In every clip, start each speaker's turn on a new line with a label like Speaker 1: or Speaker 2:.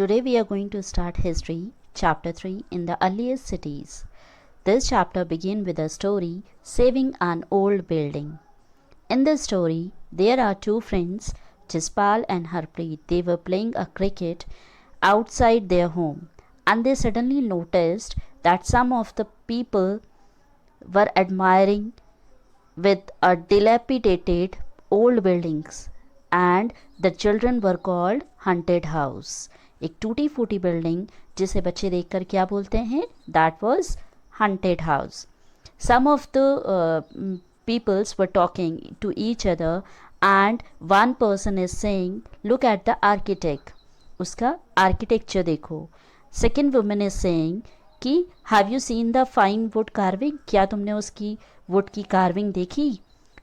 Speaker 1: Today we are going to start history, chapter 3 in the earliest cities. This chapter begins with a story saving an old building. In this story, there are two friends, Jaspal and Harpreet. They were playing a cricket outside their home and they suddenly noticed that some of the people were admiring with a dilapidated old buildings and the children were called haunted house. एक टूटी फूटी building जिसे बच्चे देखकर क्या बोलते हैं, that was haunted house. Some of the peoples were talking to each other and one person is saying, look at the architect, उसका architecture देखो. Second woman is saying कि have you seen the fine wood carving, क्या तुमने उसकी wood की carving देखी.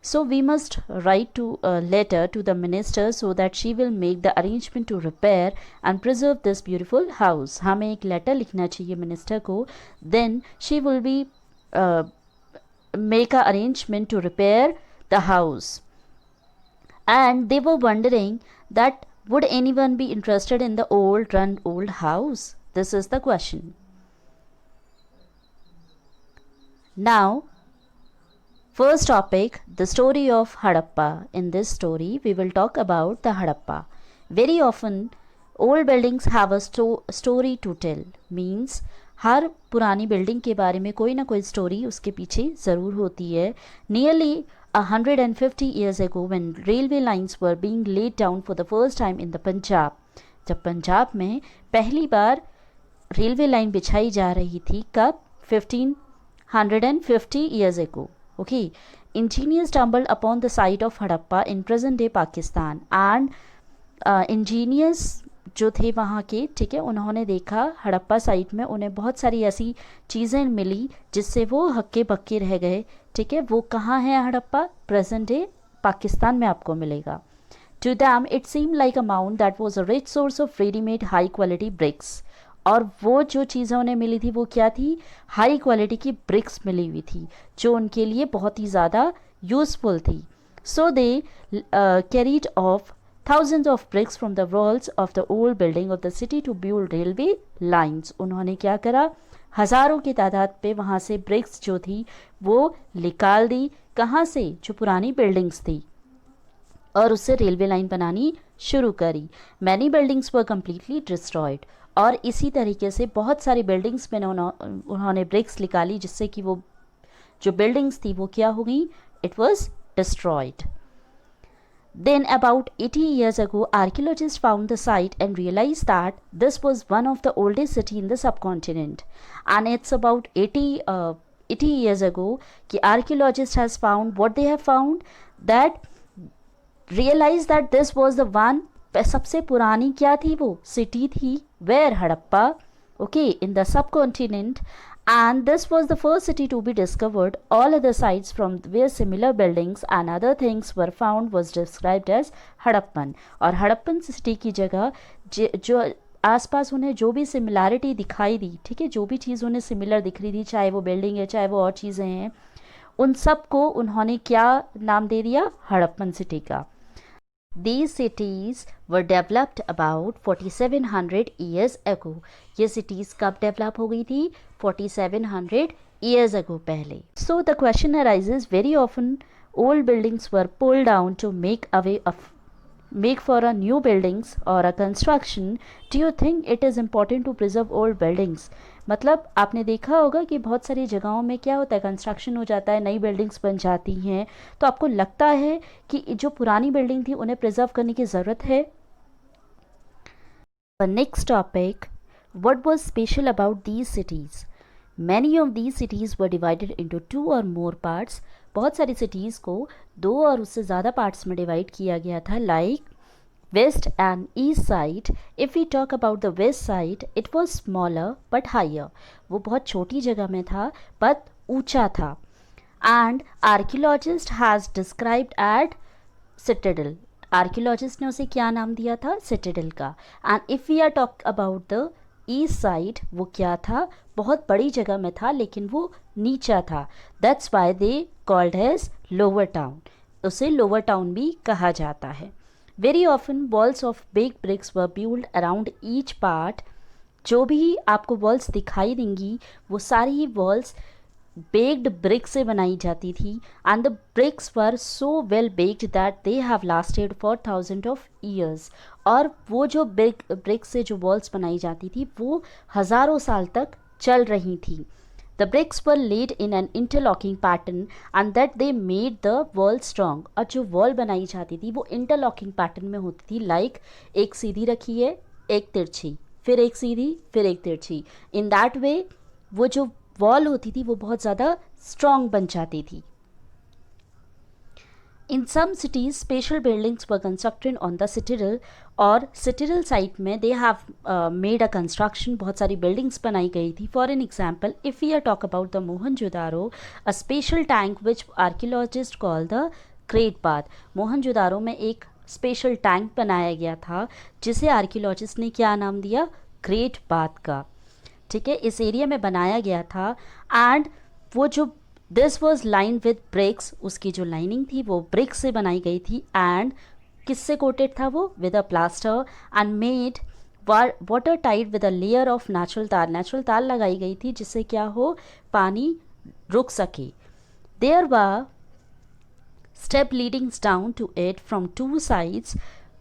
Speaker 1: So we must write to a letter to the minister so that she will make the arrangement to repair and preserve this beautiful house. हमें एक letter लिखना चाहिए minister को, then she will be make a arrangement to repair the house. And they were wondering that would anyone be interested in the old house? This is the question. Now, first topic, the story of Harappa. In this story, we will talk about the Harappa. Very often, old buildings have a story to tell. Means, हर पुरानी building के बारे में कोई ना कोई story उसके पीछे ज़रूर होती है. Nearly 150 years ago, when railway lines were being laid down for the first time in the Punjab, जब पंजाब में पहली बार रेलवे लाइन बिछाई जा रही थी, कब? 1550 years ago. Okay, engineers stumbled upon the site of Harappa in present-day Pakistan and engineers जो थे वहाँ के, ठीक है, उन्होंने देखा हड़प्पा साइट में उन्हें बहुत सारी ऐसी चीज़ें मिली जिससे वो हक्के बक्के रह गए. ठीक है, वो कहाँ है हड़प्पा? प्रेजेंट डे पाकिस्तान में आपको मिलेगा. To them it seem like a mound that was a rich source of readymade high quality bricks. और वो जो चीज़ें उन्हें मिली थी वो क्या थी? हाई क्वालिटी की ब्रिक्स मिली हुई थी जो उनके लिए बहुत ही ज़्यादा यूज़फुल थी. So they carried off thousands of bricks from the walls of the old building of the city to build railway lines. उन्होंने क्या करा? हज़ारों की तादाद पे वहाँ से ब्रिक्स जो थी वो निकाल दी. कहाँ से? जो पुरानी बिल्डिंग्स थी, और उससे रेलवे लाइन बनानी शुरू करी. Many buildings were completely destroyed. और इसी तरीके से बहुत सारी बिल्डिंग्स में उन्होंने ब्रिक्स निकाली जिससे कि वो जो बिल्डिंग्स थी वो क्या हो गई? It was destroyed. Then about 80 years ago, archaeologists found the site and realized that this was one of the oldest city in the subcontinent. And it's about 80 years ago कि archaeologists has found what they have found, that realized that this was the one, सबसे पुरानी क्या थी? वो city थी. Where? Harappa. Okay, in the subcontinent. And this was the first city to be discovered. All other sites from where similar buildings and other things were found was described as Harappan. और Harappan city की जगह जो आसपास उन्हें जो भी similarity दिखाई दी, ठीक है, जो भी चीज़ उन्हें सिमिलर दिख रही थी, चाहे वो बिल्डिंग है चाहे वो और चीज़ें हैं, उन सब को उन्होंने क्या नाम दे दिया? हड़प्पन सिटी का. These cities were developed about 4700 years ago. ये cities कब develop हो गई थी? 4700 years ago पहले. So the question arises, very often old buildings were pulled down to make for a new buildings or a construction. Do you think it is important to preserve old buildings? मतलब आपने देखा होगा कि बहुत सारी जगहों में क्या होता है, कंस्ट्रक्शन हो जाता है, नई बिल्डिंग्स बन जाती हैं, तो आपको लगता है कि जो पुरानी बिल्डिंग थी उन्हें प्रिजर्व करने की ज़रूरत है. Next topic, what was special about these cities? Many of these cities were divided into 2 और मोर पार्ट्स. बहुत सारी सिटीज़ को 2 और उससे ज़्यादा पार्ट्स में डिवाइड किया गया था, like west and east side. If we talk about the west side, it was smaller but higher. वो बहुत छोटी जगह में था but ऊंचा था. And archaeologist has described at citadel. Archaeologist ने उसे क्या नाम दिया था? Citadel का. And if we are talk about the east side, वो क्या था? बहुत बड़ी जगह में था लेकिन वो नीचा था. That's why they called as lower town. उसे lower town भी कहा जाता है. Very often walls of baked bricks were build around each part. जो भी आपको वॉल्स दिखाई देंगी वो सारी ही वॉल्स बेक्ड ब्रिक से बनाई जाती थी, and the bricks were so well baked that they have lasted for thousand of years. और वो जो ब्रिक से जो वॉल्स बनाई जाती थी वो हज़ारों साल तक चल रही थी। The bricks were laid in an interlocking pattern and that they made the wall strong. और जो वॉल बनाई जाती थी वो इंटरलॉकिंग पैटर्न में होती थी, लाइक एक सीधी रखी है, एक तिरछी, फिर एक सीधी, फिर एक तिरछी। इन दैट वे वो जो वॉल होती थी वो बहुत ज़्यादा स्ट्रॉन्ग बन जाती थी। In some cities special buildings were constructed on the citadel, और सिटिडल साइट में they have made a construction, बहुत सारी बिल्डिंग्स बनाई गई थी। For an example, if we are talk about the Mohenjodaro, a special tank which archaeologist call the great bath. Mohenjodaro में एक special tank बनाया गया था जिसे आर्कियोलॉजिस्ट ने क्या नाम दिया, ग्रेट बाथ का। ठीक है, इस एरिया में बनाया गया था, एंड वो जो this was lined with bricks, उसकी जो लाइनिंग थी वो ब्रिक से बनाई गई थी, एंड किससे कोटेड था वो, with a plaster, and made water tight with a layer of natural तार। नेचुरल तार लगाई गई थी जिससे क्या हो, पानी रुक सके। There were step leading down to it from two sides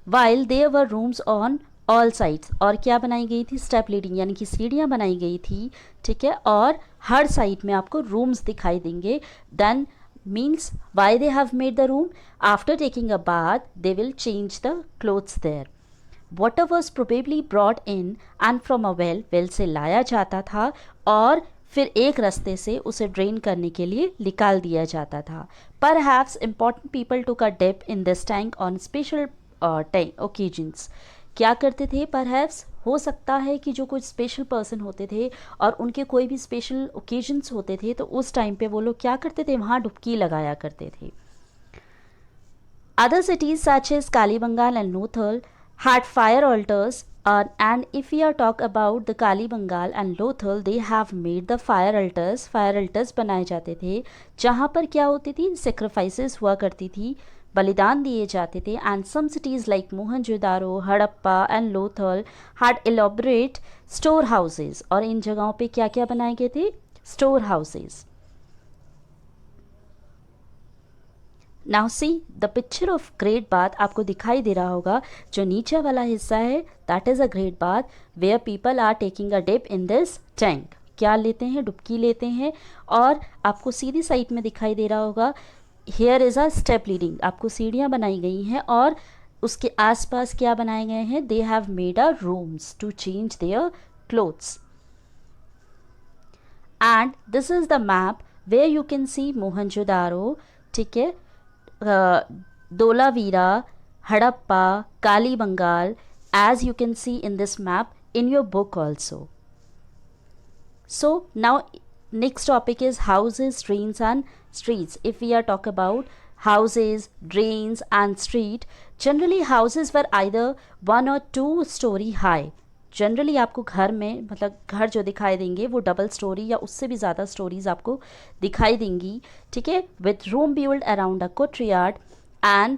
Speaker 1: while there were rooms on all sides। और क्या बनाई गई थी, स्टेप लीडिंग यानी कि सीढ़ियाँ बनाई गई थी। ठीक है, और हर साइड में आपको रूम्स दिखाई देंगे। Then means why they have made the room, after taking a bath they will change the clothes there. Water was probably brought in and from a well, well से लाया जाता था और फिर एक रास्ते से उसे ड्रेन करने के लिए निकाल दिया जाता था। Perhaps important people took a dip in this tank on special occasions. क्या करते थे, परहैप्स हो सकता है कि जो कुछ स्पेशल पर्सन होते थे और उनके कोई भी स्पेशल ओकेजन्स होते थे तो उस टाइम पे वो लोग क्या करते थे, वहाँ डुबकी लगाया करते थे। Other cities such as Kalibangal and Lothal had fire altars, and if we are talk about the Kalibangal and Lothal, they have made the fire altars. Fire altars बनाए जाते थे जहाँ पर क्या होती थी, sacrifices हुआ करती थी, बलिदान दिए जाते थे। And some cities like Mohenjo-daro, Harappa and Lothal had elaborate store houses, और इन जगहों पे क्या क्या बनाए गए थे, store houses। Now see the picture of great bath, आपको दिखाई दे रहा होगा जो नीचे वाला हिस्सा है that is a great bath where people are taking a dip in this tank. क्या लेते हैं, डुबकी लेते हैं। और आपको सीधी साइड में दिखाई दे रहा होगा here is a step leading, आपको सीढ़ियाँ बनाई गई हैं और उसके आसपास क्या बनाए गए हैं, they have made a rooms to change their clothes. And this is the map where you can see Mohenjodaro, ठीक है, Dolavira, Hadappa, Kalibangal, as you can see in this map in your book also. So now next topic is houses, drains and streets. If we are talk about houses, drains and street, generally houses were either 1 or 2 story high. Generally आपको घर में, मतलब घर जो दिखाई देंगे वो double storey या उससे भी ज़्यादा स्टोरीज आपको दिखाई देंगी। ठीक है, with room build around a courtyard, and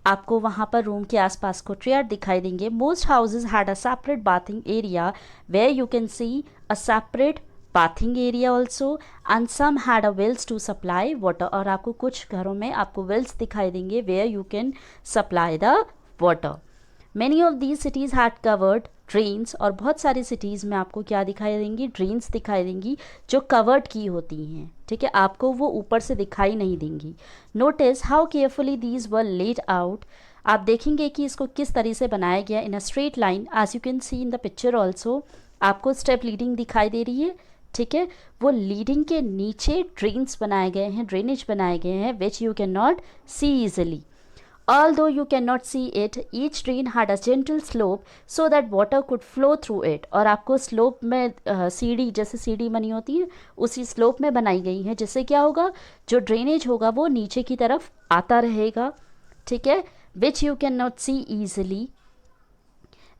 Speaker 1: आपको वहाँ पर रूम के आसपास कोर्टयार्ड दिखाई देंगे। Most houses had a separate bathing area where you can see a separate bathing area also, and some had a wells to supply water. और आपको कुछ घरों में आपको वेल्स दिखाई देंगे where you can supply the water. Many of these cities had covered drains, और बहुत सारी सिटीज़ में आपको क्या दिखाई देंगी, ड्रेन्स दिखाई देंगी जो कवर्ड की होती हैं। ठीक है, आपको वो ऊपर से दिखाई नहीं देंगी। Notice how carefully these were laid out, आप देखेंगे कि इसको किस तरह से बनाया गया in a straight line, as you can see in the picture also. आपको स्टेप लीडिंग दिखाई दे रही है। ठीक है, वो लीडिंग के नीचे ड्रेन्स बनाए गए हैं, ड्रेनेज बनाए गए हैं which you can not see easily. Although you cannot see it, each drain had a gentle slope so that water could flow through it। और आपको स्लोप में सीढ़ी, जैसे सीढ़ी बनी होती है उसी स्लोप में बनाई गई है, जिससे क्या होगा, जो ड्रेनेज होगा वो नीचे की तरफ आता रहेगा। ठीक है, which you can not see easily.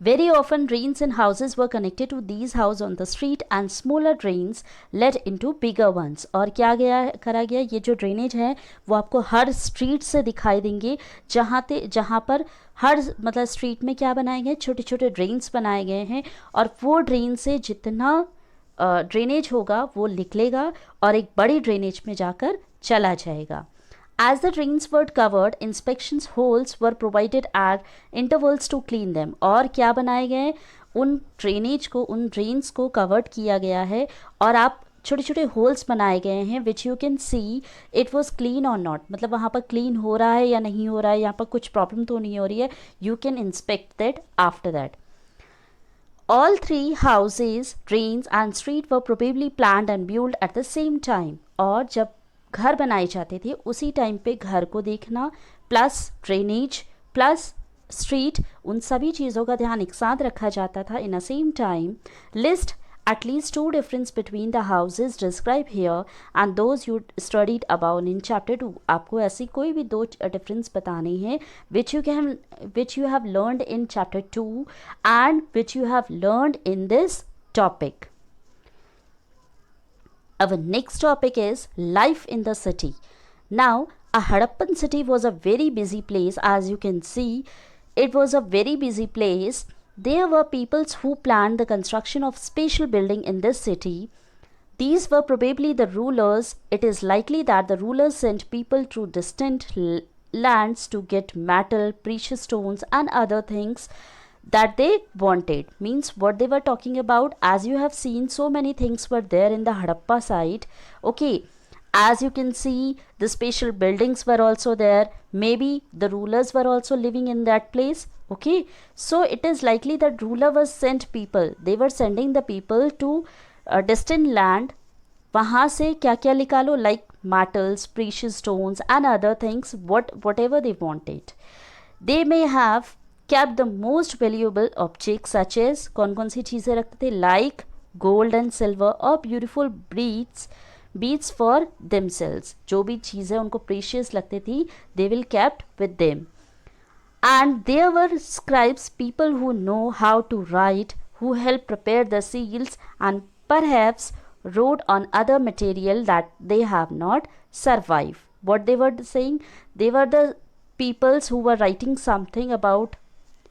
Speaker 1: Very often drains in houses were connected to these houses on the street and smaller drains led into bigger ones. और क्या करा गया, ये जो ड्रेनेज है वो आपको हर स्ट्रीट से दिखाई देंगे, जहाँ पर हर मतलब स्ट्रीट में क्या बनाए गए, छोटे छोटे ड्रेन्स बनाए गए हैं, और वो ड्रेन से जितना ड्रेनेज होगा वो निकलेगा और एक बड़ी ड्रेनेज में जाकर चला जाएगा. As the drains were covered, inspections holes were provided at intervals to clean them. और क्या बनाए गए, उन ड्रेन्स को कवर्ड किया गया है और आप छोटे छोटे होल्स बनाए गए हैं which you can see it was clean और नॉट, मतलब वहाँ पर क्लीन हो रहा है या नहीं हो रहा है, यहाँ पर कुछ प्रॉब्लम तो नहीं हो रही है. You can inspect that after that. All three houses, drains and street were probably planned and built at the same time. और जब घर बनाए जाते थे उसी टाइम पे घर को देखना प्लस ड्रेनेज प्लस स्ट्रीट, उन सभी चीज़ों का ध्यान एक साथ रखा जाता था in a same time. List at least 2 difference between the houses described here and those you studied above in chapter 2. आपको ऐसी कोई भी दो डिफरेंस बताने हैं which you have learned in chapter 2 and which you have learned in this topic. Our next topic is life in the city. Now, a Harappan city was a very busy place. As you can see, it was a very busy place. There were peoples who planned the construction of special building in this city. These were probably the rulers. It is likely that the rulers sent people to distant lands to get metal, precious stones and other things that they wanted. Means what they were talking about, as you have seen, so many things were there in the Harappa site. Okay, as you can see, the special buildings were also there. Maybe the rulers were also living in that place. Okay, so it is likely that ruler was sent people. They were sending the people to a distant land. वहाँ से क्या क्या निकालो, like metals, precious stones and other things, whatever they wanted. They may have kept the most valuable objects such as, कौन कौन सी चीज़ें रखते थे, like gold and silver or beautiful beads for themselves. जो भी चीज़ें उनको precious लगती थी, they will kept with them. And there were scribes, people who know how to write, who help prepare the seals and perhaps wrote on other material that they have not survived. What they were saying, they were the peoples who were writing something about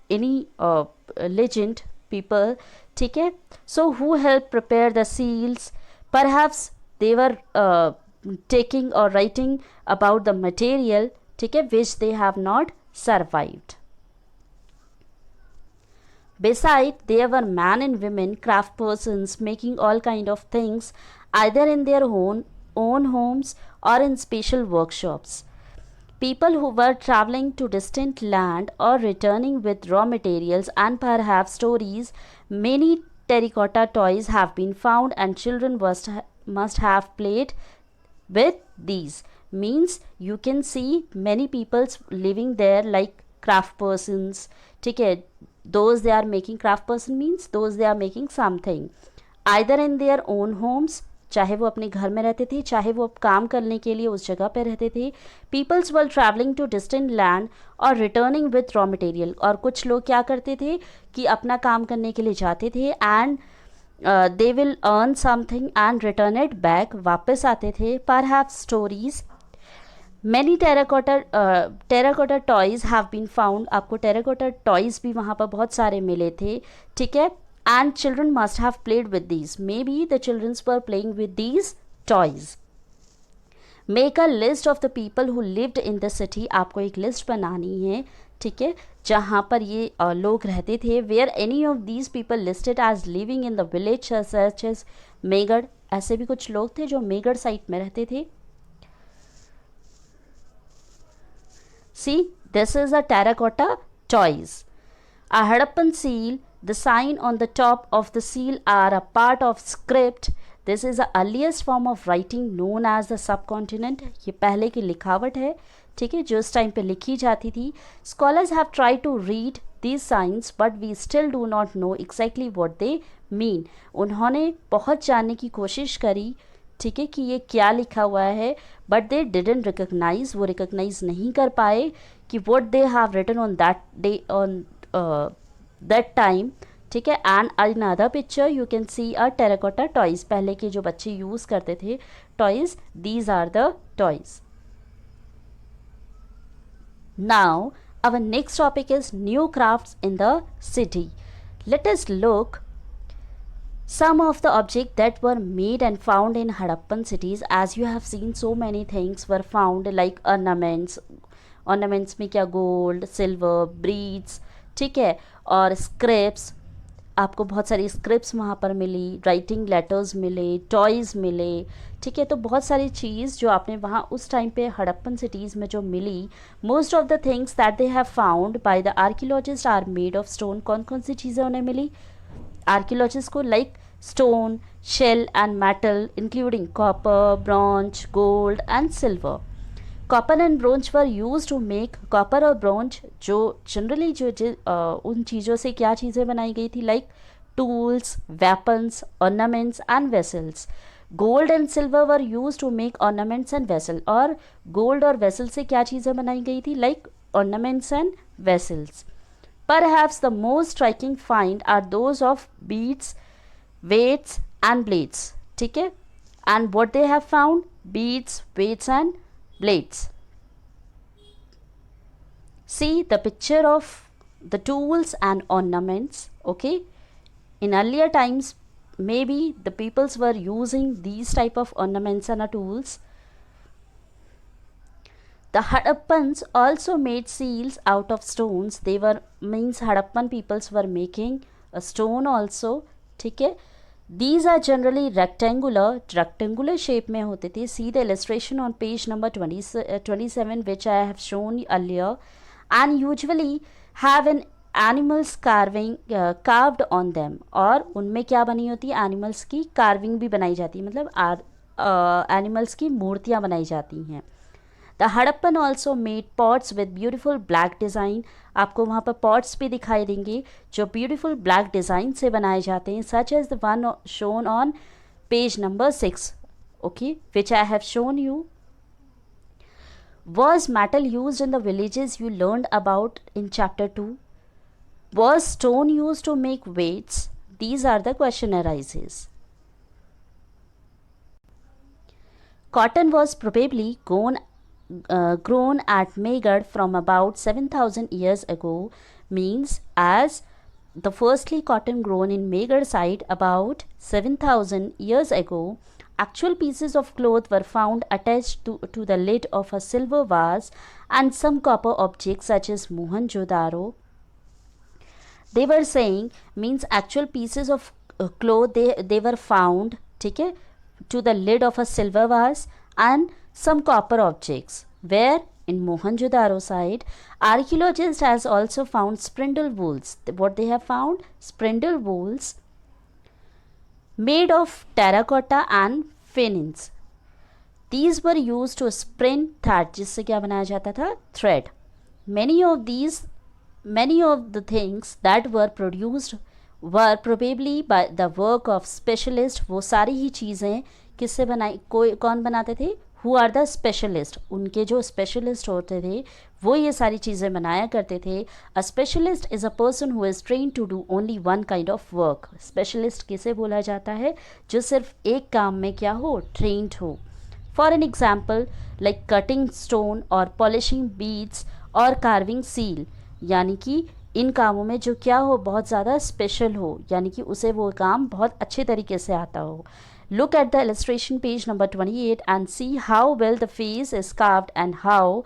Speaker 1: any legend people. ठीक है, so who helped prepare the seals, perhaps they were taking or writing about the material, ठीक है, which they have not survived. Besides, there were men and women, craft persons making all kind of things either in their own homes or in special workshops. People who were traveling to distant land or returning with raw materials and perhaps stories. Many terracotta toys have been found and children must have played with these. Means you can see many people living there like craft persons. ठीक है, those they are making, craft person means those they are making something either in their own homes, चाहे वो अपने घर में रहते थे, चाहे वो काम करने के लिए उस जगह पर रहते थे. Peoples were travelling to distant land और रिटर्निंग विथ रॉ मटेरियल. और कुछ लोग क्या करते थे कि अपना काम करने के लिए जाते थे and they will earn something and return it back, वापस आते थे. Perhaps stories. Many terracotta toys have been found. आपको टेराकोटा टॉयज़ भी वहाँ पर बहुत सारे मिले थे. ठीक है, and children must have played with these. Maybe the children were playing with these toys. Make a list of the people who lived in the city. आपको एक लिस्ट बनानी है, ठीक है, जहाँ पर ये लोग रहते थे. Where any of these people listed as living in the village such as मेगढ़. ऐसे भी कुछ लोग थे जो मेगढ़ साइट में रहते थे. See, this is a terracotta toys. A Harappan seal. The sign on the top of the seal are a part of script. This is the earliest form of writing known as the subcontinent. ये पहले की लिखावट है, ठीक है, जो उस time पे लिखी जाती थी. Scholars have tried to read these signs, but we still do not know exactly what they mean. उन्होंने बहुत जानने की कोशिश करी, ठीक है, कि ये क्या लिखा हुआ है, but they didn't recognize. वो recognize नहीं कर पाए कि what they have written on that day on that time, ठीक है. And another picture you can see a terracotta toys, पहले के जो बच्चे यूज़ करते थे toys, these are the toys. Now, our next topic is new crafts in the city. Let us look some of the objects that were made and found in Harappan cities. As you have seen, so many things were found like ornaments. Ornaments में क्या gold, silver, beads, ठीक है, और scripts. आपको बहुत सारी scripts वहाँ पर मिली, राइटिंग लेटर्स मिले, टॉयज़ मिले, ठीक है. तो बहुत सारी चीज़ जो आपने वहाँ उस टाइम पे हड़प्पन सिटीज़ में जो मिली, most of the things that they have found by the archaeologist are made of stone. कौन कौन सी चीज़ें उन्हें मिली आर्कियोलॉजिस्ट को? Like stone, shell and metal including copper, bronze, gold and silver. Copper and bronze were use to make, copper और bronze जो generally उन चीज़ों से क्या चीज़ें बनाई गई थी, like tools, weapons, ornaments and vessels. Gold and silver were use to make ornaments and vessel, और गोल्ड और वेसल से क्या चीज़ें बनाई गई थी, like ornaments and vessels. Perhaps the most striking find are those of beads, weights and blades. ठीक है, and what they have found? Beads, weights and blades. See the picture of the tools and ornaments. Okay, in earlier times maybe the peoples were using these type of ornaments and tools. The Hadappans also made seals out of stones. They were, means Hadappan peoples were making a stone also. ठीक है. These are generally rectangular shape में होते थे. See the illustration on page number 27 which I have shown earlier, and usually have an animals carved on them. और उनमें क्या बनी होती है? एनिमल्स की कार्विंग भी बनाई जाती है, मतलब एनिमल्स की मूर्तियाँ बनाई जाती हैं. The Harappan also made pots with beautiful black design. आपको वहाँ पर पॉट्स भी दिखाई देंगे जो ब्यूटिफुल ब्लैक डिज़ाइन से बनाए जाते हैं, such as the one shown on page number 6, okay, which I have shown you. Was metal used in the villages you learned about in chapter 2? Was stone used to make weights? These are the question arises. Cotton was probably grown at Megarth from about 7,000 years ago, means as the firstly cotton grown in Megarth site about 7,000 years ago. Actual pieces of cloth were found attached to the lid of a silver vase and some copper objects such as Mohenjo-daro. They were saying, means actual pieces of cloth they were found, ठीक है, to the lid of a silver vase and some copper objects. Where? In Mohenjo-daro site. Archaeologists has also found spindle wheels. What they have found? Spindle wheels made of terracotta and phoenix. These were used to spin thread, जिससे क्या बनाया जाता था? Thread. Many of the things that were produced were probably by the work of specialists. वो सारी ही चीज़ें किससे बनाई, कौन बनाते थे? Who are the specialist? उनके जो स्पेशलिस्ट होते थे वो ये सारी चीज़ें बनाया करते थे. A specialist is a person who is trained to do only one kind of work. Specialist किसे बोला जाता है? जो सिर्फ एक काम में क्या हो? ट्रेंड हो. For an example, like cutting stone or polishing beads or carving seal, यानी कि इन कामों में जो क्या हो? बहुत ज़्यादा स्पेशल हो, यानी कि उसे वो काम बहुत अच्छे तरीके से आता हो. Look at the illustration page number 28 and see how well the face is carved and how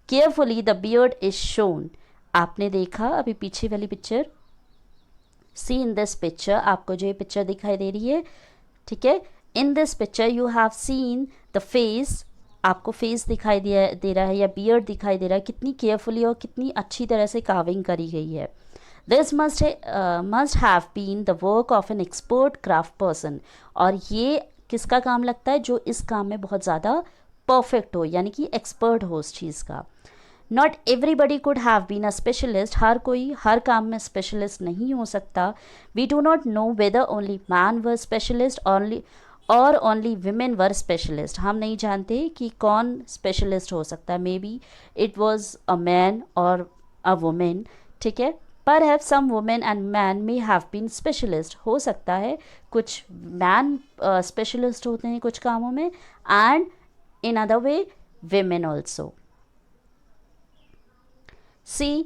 Speaker 1: carefully the beard is shown. आपने देखा अभी पीछे वाली picture? See in this picture, आपको जो ये पिक्चर दिखाई दे रही है, ठीक है, in this picture you have seen the face. आपको फेस दिखाई दे रहा है या बियर्ड दिखाई दे रहा है, कितनी केयरफुली और कितनी अच्छी तरह से कार्विंग करी गई है. This must have been the work of an expert craft person. और ये किसका काम लगता है? जो इस काम में बहुत ज़्यादा परफेक्ट हो, यानी कि एक्सपर्ट हो उस चीज़ का. Not everybody could have been a specialist. हर कोई हर काम में स्पेशलिस्ट नहीं हो सकता. We do not know whether only man were specialist or only women were specialist. हम नहीं जानते कि कौन स्पेशलिस्ट हो सकता है. Maybe it was a man or a woman, ठीक है. Perhaps some women and men may have been specialist. हो सकता है कुछ man specialist होते हैं कुछ कामों में, and in other way women also. See,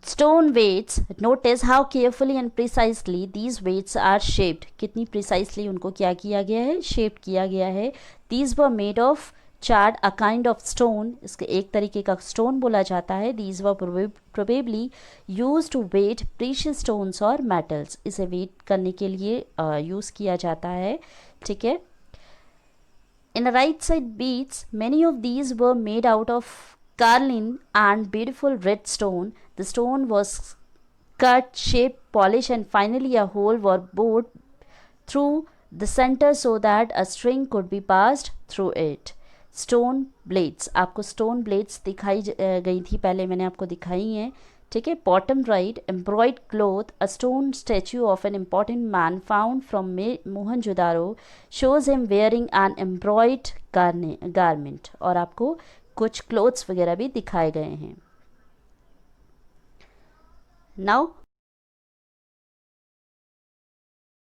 Speaker 1: stone weights. Notice how carefully and precisely these weights are shaped. कितनी precisely उनको क्या किया गया है, shaped किया गया है. These were made of chert, a kind of stone, इसके एक तरीके का स्टोन बोला जाता है. These were probably use to weigh precious stones और मेटल्स. इसे वेट करने के लिए यूज़ किया जाता है. ठीक है. In right side beads, many of these were made out of carnelian and beautiful red stone. The stone was cut, shaped, polished, and finally a hole was bored through the center so that a string could be passed through it. Stone blades, आपको stone blades दिखाई गई थी पहले, मैंने आपको दिखाई हैं. ठीक है. Bottom right, embroidered cloth, a stone statue of an important man found from Mohenjodaro shows him wearing an embroidered garment. और आपको कुछ क्लोथ्स वगैरह भी दिखाए गए हैं. नाउ